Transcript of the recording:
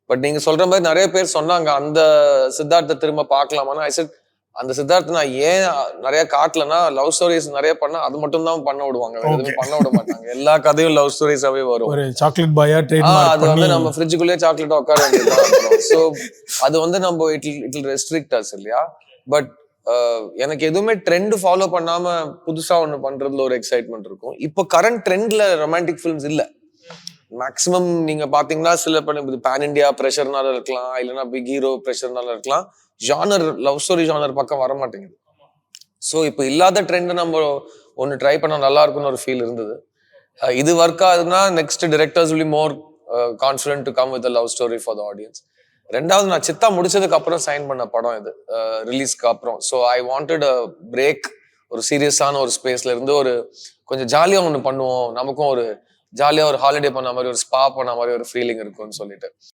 But நீங்க சொல்ற மாதிரி நிறைய பேர் சொன்னாங்க அந்த சித்தார்த்தை திரும்ப பார்க்கலாமான்னு. ஐ செட் அந்த சித்தார்த்தை நான் ஏன் நிறைய காட்டலன்னா, லவ் ஸ்டோரிஸ் நிறைய பண்ணா அது மட்டும் தான் பண்ண விடுவாங்க, வேற எதுவுமே பண்ண விட மாட்டாங்க. எல்லா கதையும் லவ் ஸ்டோரிஸாவே வரும். ஒரு சாக்லேட் பாயா ட்ரேட்மார்க் அது வந்து நம்ம ஃப்ரிட்ஜுக்குள்ளேயே சாக்லேட் உட்கார வேண்டியதுதான். ஸோ அது வந்து நம்ம இட் ரெஸ்ட்ரிக்ட் அஸ் இல்லையா. பட் எனக்கு எதுவுமே ட்ரெண்ட் ஃபாலோ பண்ணாம புதுசா ஒண்ணு பண்றதுல ஒரு எக்ஸைட்மெண்ட் இருக்கும். இப்போ கரண்ட் ட்ரெண்ட்ல ரொமான்டிக் ஃபிலிம்ஸ் இல்ல. மேக்ஸிமம் நீங்க பாத்தீங்கன்னா சில பேன் இண்டியா ப்ரெஷர்னால இருக்கலாம், இல்லைன்னா பிக் ஹீரோ ப்ரெஷர்னால இருக்கலாம், ஜானர் லவ் ஸ்டோரி ஜானர் பக்கம் வர மாட்டேங்குது. ஸோ இப்போ இல்லாத ட்ரெண்ட் நம்ம ஒன்னு ட்ரை பண்ணா நல்லா இருக்கும்னு ஒரு ஃபீல் இருந்தது. இது ஒர்க் ஆகுதுன்னா next directors will be more confident to come with love story for the audience. ரெண்டாவது நான் சித்தா முடிச்சதுக்கு அப்புறம் சைன் பண்ண படம் இது ரிலீஸ்க்கு அப்புறம். So I wanted a break, ஒரு சீரியஸான ஒரு ஸ்பேஸ்ல இருந்து ஒரு கொஞ்சம் ஜாலியா ஒன்று பண்ணுவோம், நமக்கும் ஒரு ஜாலியா ஒரு ஹாலிடே பண்ண மாதிரி, ஒரு ஸ்பா பண்ண மாதிரி ஒரு ஃபீலிங் இருக்கும்னு சொல்லிட்டு